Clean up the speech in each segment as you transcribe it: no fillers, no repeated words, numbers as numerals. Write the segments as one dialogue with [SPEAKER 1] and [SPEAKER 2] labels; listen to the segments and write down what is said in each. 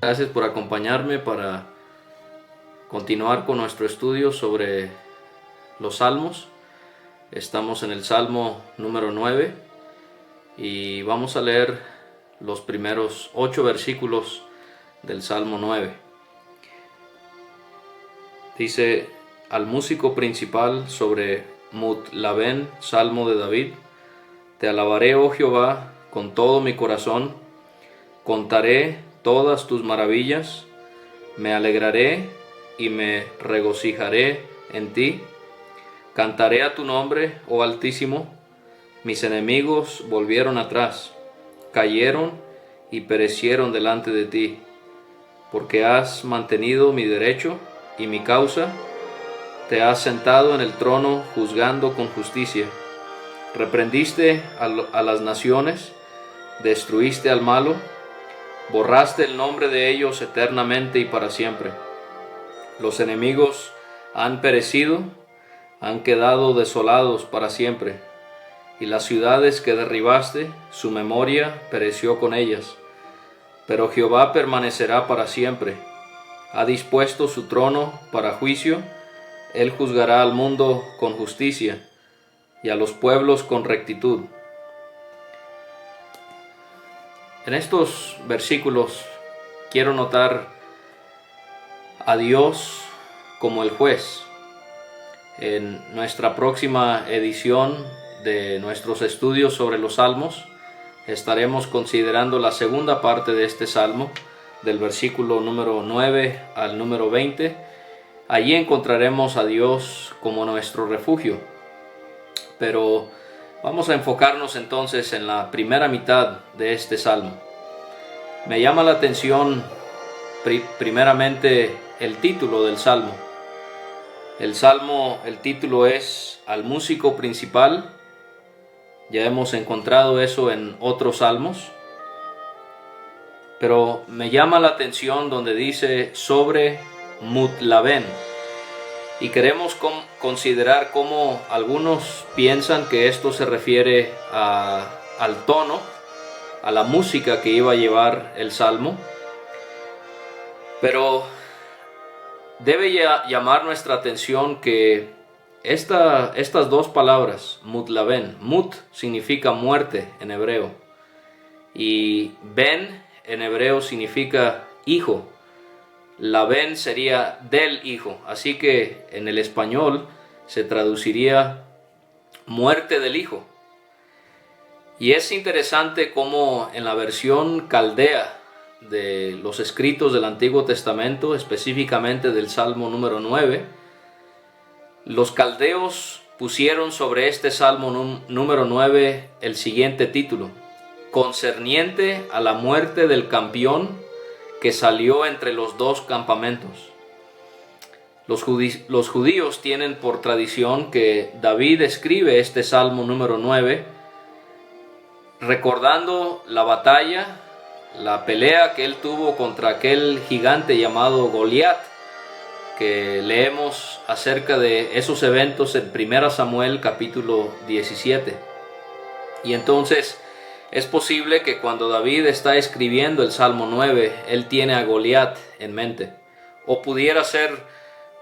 [SPEAKER 1] Gracias por acompañarme para continuar con nuestro estudio sobre los salmos. Estamos en el Salmo número 9 y vamos a leer los primeros 8 versículos del Salmo 9. Dice: al músico principal sobre Mut-Labén, Salmo de David. Te alabaré, oh Jehová, con todo mi corazón, contaré todas tus maravillas, me alegraré y me regocijaré en ti. Cantaré a tu nombre, oh Altísimo. Mis enemigos volvieron atrás, cayeron y perecieron delante de ti, porque has mantenido mi derecho y mi causa. Te has sentado en el trono juzgando con justicia. Reprendiste a las naciones, destruiste al malo, borraste el nombre de ellos eternamente y para siempre. Los enemigos han perecido, han quedado desolados para siempre, y las ciudades que derribaste, su memoria pereció con ellas. Pero Jehová permanecerá para siempre. Ha dispuesto su trono para juicio. Él juzgará al mundo con justicia y a los pueblos con rectitud. En estos versículos quiero notar a Dios como el juez. En nuestra próxima edición de nuestros estudios sobre los salmos estaremos considerando la segunda parte de este salmo, del versículo número 9 al número 20. Allí encontraremos a Dios como nuestro refugio. Pero vamos a enfocarnos entonces en la primera mitad de este salmo. Me llama la atención primeramente el título del salmo. El título es Al músico principal. Ya hemos encontrado eso en otros salmos. Pero me llama la atención donde dice sobre Mut-Labén. Y queremos considerar cómo algunos piensan que esto se refiere al tono, a la música que iba a llevar el salmo. Pero debe llamar nuestra atención que estas dos palabras, Mut-Labén, Mut significa muerte en hebreo, y Ben en hebreo significa hijo. Labén sería del hijo, así que en el español se traduciría muerte del hijo. Y es interesante cómo en la versión caldea de los escritos del Antiguo Testamento, específicamente del Salmo número 9, los caldeos pusieron sobre este Salmo número 9 el siguiente título: concerniente a la muerte del campeón que salió entre los dos campamentos. Los judíos tienen por tradición que David escribe este Salmo número 9 recordando la batalla, la pelea que él tuvo contra aquel gigante llamado Goliat, que leemos acerca de esos eventos en 1 Samuel capítulo 17. Y entonces es posible que cuando David está escribiendo el Salmo 9, él tiene a Goliat en mente, o pudiera ser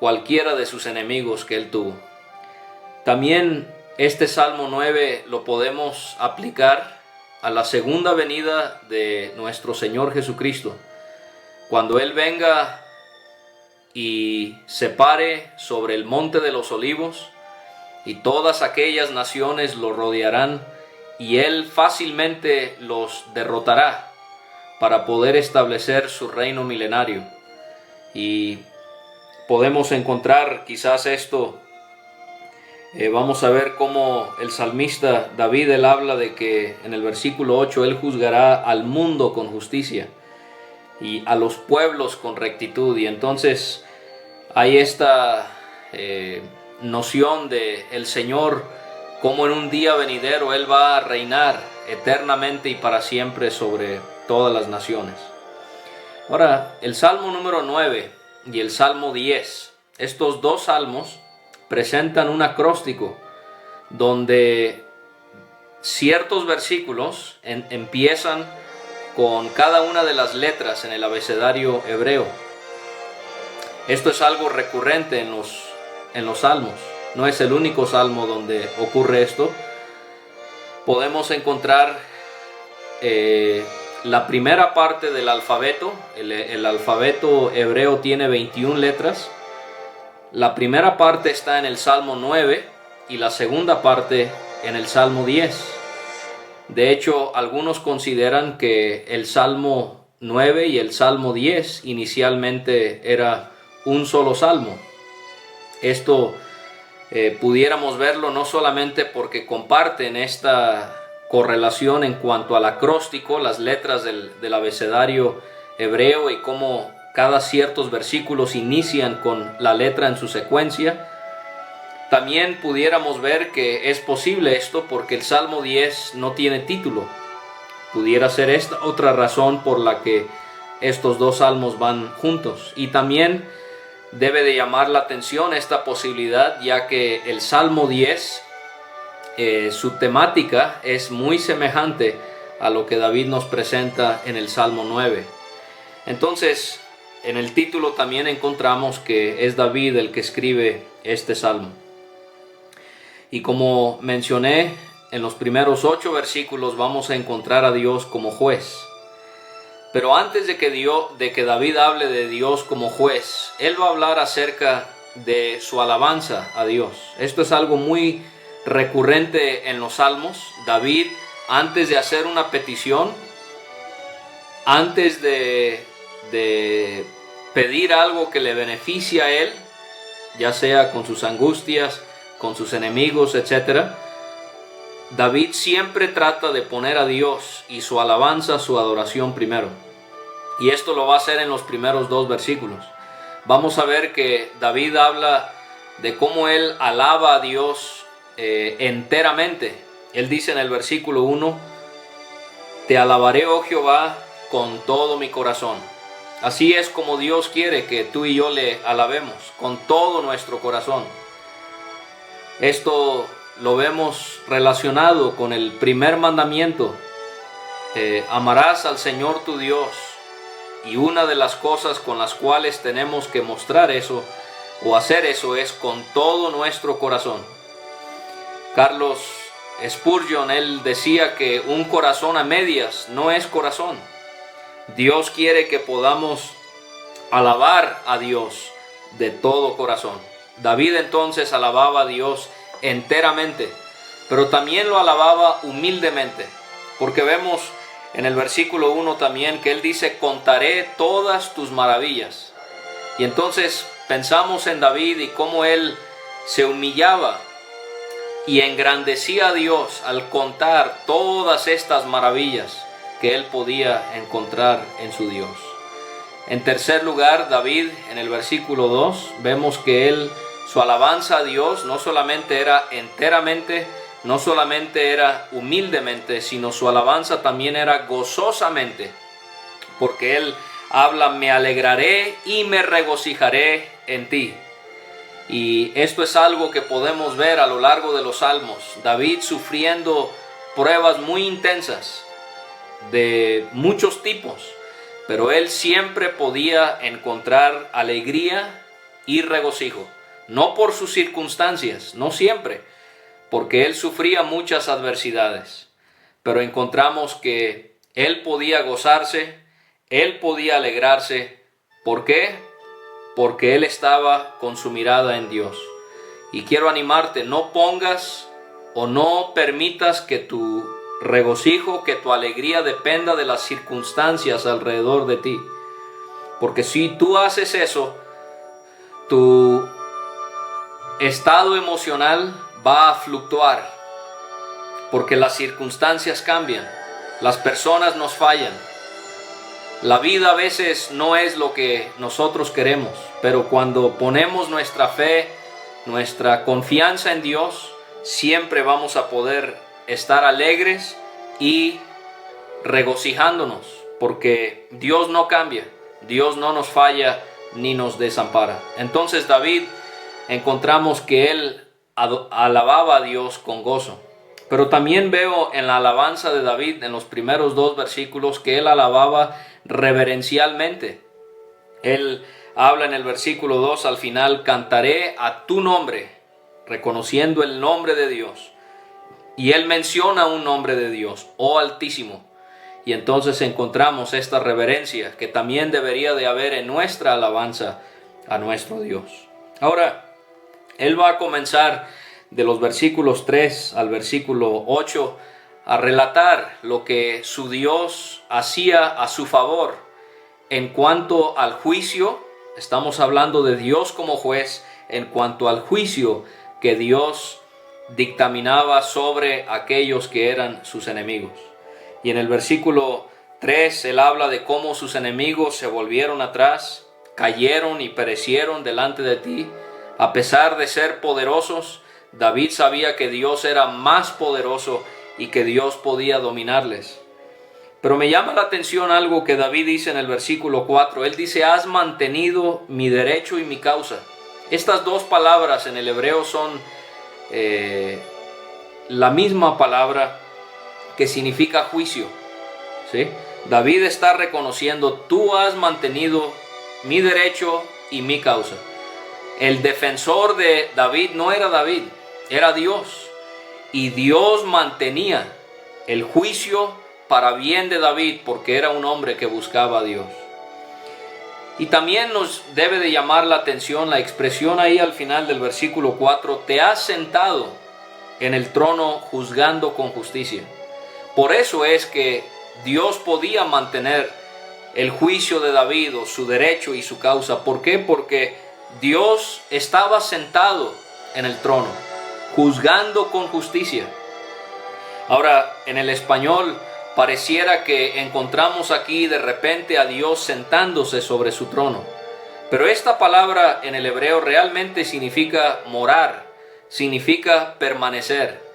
[SPEAKER 1] cualquiera de sus enemigos que él tuvo. También este Salmo 9 lo podemos aplicar a la segunda venida de nuestro Señor Jesucristo, cuando Él venga y se pare sobre el monte de los olivos, y todas aquellas naciones lo rodearán, y Él fácilmente los derrotará para poder establecer su reino milenario. Y podemos encontrar quizás esto, vamos a ver cómo el salmista David, él habla de que en el versículo 8, Él juzgará al mundo con justicia y a los pueblos con rectitud. Y entonces hay esta noción de el Señor, como en un día venidero Él va a reinar eternamente y para siempre sobre todas las naciones. Ahora, el Salmo número 9 y el Salmo 10, estos dos salmos presentan un acróstico donde ciertos versículos empiezan con cada una de las letras en el abecedario hebreo. Esto es algo recurrente en los salmos. No es el único salmo donde ocurre esto. Podemos encontrar la primera parte del alfabeto. El alfabeto hebreo tiene 21 letras. La primera parte está en el Salmo 9 y la segunda parte en el Salmo 10. De hecho, algunos consideran que el Salmo 9 y el Salmo 10 inicialmente era un solo salmo. Esto pudiéramos verlo no solamente porque comparten esta correlación en cuanto al acróstico, las letras del abecedario hebreo y cómo cada ciertos versículos inician con la letra en su secuencia. También pudiéramos ver que es posible esto porque el Salmo 10 no tiene título. Pudiera ser esta otra razón por la que estos dos salmos van juntos. Y también debe de llamar la atención esta posibilidad, ya que el Salmo 10, su temática es muy semejante a lo que David nos presenta en el Salmo 9. Entonces, en el título también encontramos que es David el que escribe este salmo. Y como mencioné, en los primeros 8 versículos vamos a encontrar a Dios como juez. Pero antes de que David hable de Dios como juez, él va a hablar acerca de su alabanza a Dios. Esto es algo muy recurrente en los salmos. David, antes de hacer una petición, antes de pedir algo que le beneficie a él, ya sea con sus angustias, con sus enemigos, etc., David siempre trata de poner a Dios y su alabanza, su adoración primero. Y esto lo va a hacer en los primeros 2 versículos. Vamos a ver que David habla de cómo él alaba a Dios enteramente. Él dice en el versículo 1, te alabaré, oh Jehová, con todo mi corazón. Así es como Dios quiere que tú y yo le alabemos, con todo nuestro corazón. Esto lo vemos relacionado con el primer mandamiento. Amarás al Señor tu Dios. Y una de las cosas con las cuales tenemos que mostrar eso o hacer eso es con todo nuestro corazón. Carlos Spurgeon, él decía que un corazón a medias no es corazón. Dios quiere que podamos alabar a Dios de todo corazón. David entonces alababa a Dios enteramente, pero también lo alababa humildemente, porque vemos en el versículo 1 también que él dice, contaré todas tus maravillas. Y entonces pensamos en David y cómo él se humillaba y engrandecía a Dios al contar todas estas maravillas que él podía encontrar en su Dios. En tercer lugar, David, en el versículo 2, vemos que su alabanza a Dios no solamente era enteramente, no solamente era humildemente, sino su alabanza también era gozosamente, porque él habla, me alegraré y me regocijaré en ti. Y esto es algo que podemos ver a lo largo de los salmos. David sufriendo pruebas muy intensas, de muchos tipos, pero él siempre podía encontrar alegría y regocijo, no por sus circunstancias, no siempre, porque él sufría muchas adversidades, pero encontramos que él podía gozarse, él podía alegrarse. ¿Por qué? Porque él estaba con su mirada en Dios. Y quiero animarte, no pongas o no permitas que tu regocijo, que tu alegría dependa de las circunstancias alrededor de ti. Porque si tú haces eso, tu estado emocional va a fluctuar, porque las circunstancias cambian, las personas nos fallan. La vida a veces no es lo que nosotros queremos, pero cuando ponemos nuestra fe, nuestra confianza en Dios, siempre vamos a poder estar alegres y regocijándonos, porque Dios no cambia, Dios no nos falla ni nos desampara. Entonces David encontramos que él alababa a Dios con gozo. Pero también veo en la alabanza de David, en los primeros 2 versículos, que él alababa reverencialmente. Él habla en el versículo 2 al final: cantaré a tu nombre, reconociendo el nombre de Dios. Y él menciona un nombre de Dios, oh Altísimo. Y entonces encontramos esta reverencia que también debería de haber en nuestra alabanza a nuestro Dios. Ahora, él va a comenzar de los versículos 3 al versículo 8 a relatar lo que su Dios hacía a su favor en cuanto al juicio. Estamos hablando de Dios como juez en cuanto al juicio que Dios dictaminaba sobre aquellos que eran sus enemigos. Y en el versículo 3 él habla de cómo sus enemigos se volvieron atrás, cayeron y perecieron delante de ti. A pesar de ser poderosos, David sabía que Dios era más poderoso y que Dios podía dominarles. Pero me llama la atención algo que David dice en el versículo 4. Él dice: has mantenido mi derecho y mi causa. Estas 2 palabras en el hebreo son la misma palabra que significa juicio, ¿sí? David está reconociendo: tú has mantenido mi derecho y mi causa. El defensor de David no era David, era Dios. Y Dios mantenía el juicio para bien de David, porque era un hombre que buscaba a Dios. Y también nos debe de llamar la atención la expresión ahí al final del versículo 4: te has sentado en el trono juzgando con justicia. Por eso es que Dios podía mantener el juicio de David, o su derecho y su causa. ¿Por qué? Porque Dios estaba sentado en el trono, juzgando con justicia. Ahora, en el español pareciera que encontramos aquí de repente a Dios sentándose sobre su trono. Pero esta palabra en el hebreo realmente significa morar, significa permanecer.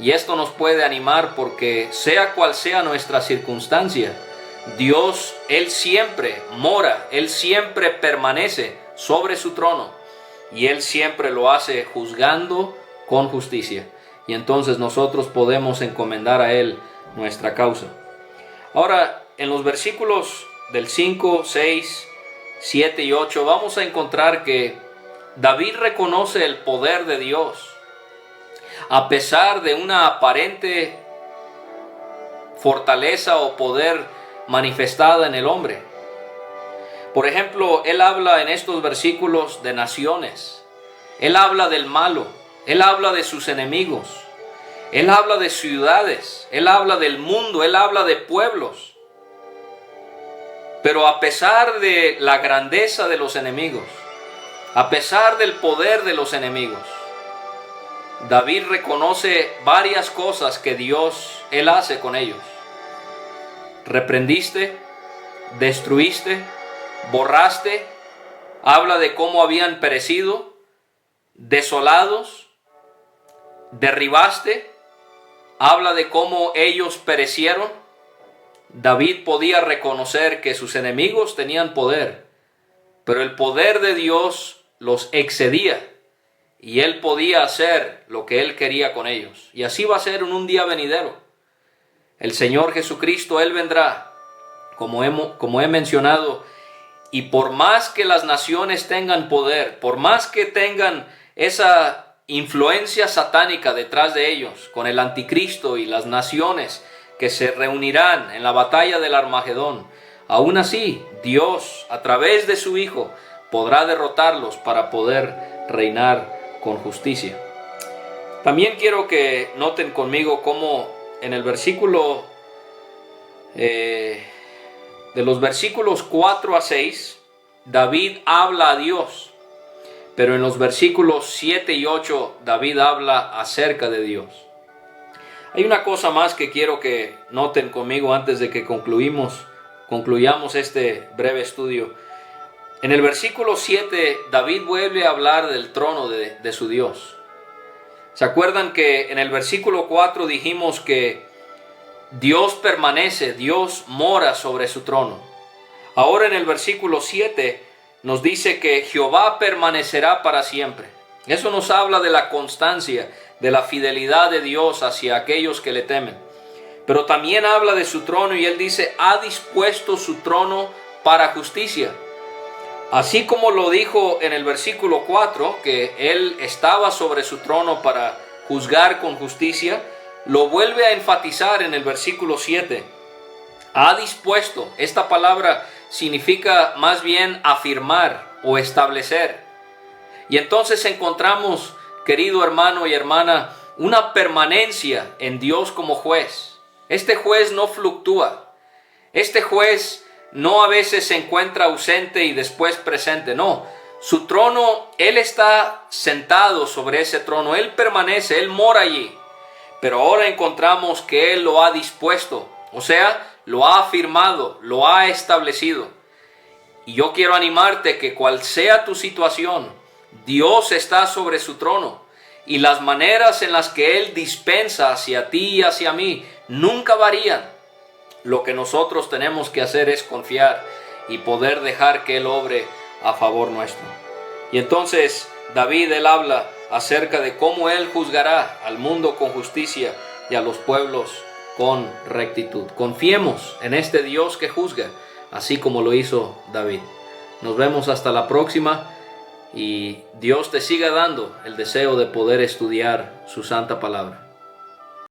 [SPEAKER 1] Y esto nos puede animar porque sea cual sea nuestra circunstancia, Dios, Él siempre mora, Él siempre permanece sobre su trono. Y Él siempre lo hace juzgando con justicia. Y entonces nosotros podemos encomendar a Él nuestra causa. Ahora, en los versículos del 5, 6, 7 y 8 vamos a encontrar que David reconoce el poder de Dios a pesar de una aparente fortaleza o poder manifestada en el hombre. Por ejemplo, él habla en estos versículos de naciones, él habla del malo, él habla de sus enemigos, él habla de ciudades, él habla del mundo, él habla de pueblos. Pero a pesar de la grandeza de los enemigos, a pesar del poder de los enemigos, David reconoce varias cosas que Dios, Él hace con ellos. Reprendiste, destruiste, borraste, habla de cómo habían perecido, desolados, derribaste, habla de cómo ellos perecieron. David podía reconocer que sus enemigos tenían poder, pero el poder de Dios los excedía y Él podía hacer lo que Él quería con ellos. Y así va a ser en un día venidero. El Señor Jesucristo, Él vendrá, como he mencionado, y por más que las naciones tengan poder, por más que tengan esa influencia satánica detrás de ellos, con el anticristo y las naciones que se reunirán en la batalla del Armagedón, aún así Dios, a través de su Hijo, podrá derrotarlos para poder reinar con justicia. También quiero que noten conmigo cómo en el versículo de los versículos 4 a 6 David habla a Dios, pero en los versículos 7 y 8 David habla acerca de Dios. Hay una cosa más que quiero que noten conmigo antes de que concluyamos este breve estudio. En el versículo 7, David vuelve a hablar del trono de su Dios. ¿Se acuerdan que en el versículo 4 dijimos que Dios permanece, Dios mora sobre su trono? Ahora en el versículo 7 nos dice que Jehová permanecerá para siempre. Eso nos habla de la constancia, de la fidelidad de Dios hacia aquellos que le temen. Pero también habla de su trono y él dice, ha dispuesto su trono para justicia. Así como lo dijo en el versículo 4, que él estaba sobre su trono para juzgar con justicia, lo vuelve a enfatizar en el versículo 7. Ha dispuesto, esta palabra significa más bien afirmar o establecer. Y entonces encontramos, querido hermano y hermana, una permanencia en Dios como juez. Este juez no fluctúa. Este juez no a veces se encuentra ausente y después presente. No, su trono, Él está sentado sobre ese trono. Él permanece, Él mora allí. Pero ahora encontramos que Él lo ha dispuesto. O sea, lo ha afirmado, lo ha establecido. Y yo quiero animarte que cual sea tu situación, Dios está sobre su trono. Y las maneras en las que Él dispensa hacia ti y hacia mí nunca varían. Lo que nosotros tenemos que hacer es confiar y poder dejar que Él obre a favor nuestro. Y entonces David, él habla acerca de cómo Él juzgará al mundo con justicia y a los pueblos con rectitud. Confiemos en este Dios que juzga, así como lo hizo David. Nos vemos hasta la próxima. Y Dios te siga dando el deseo de poder estudiar su santa palabra.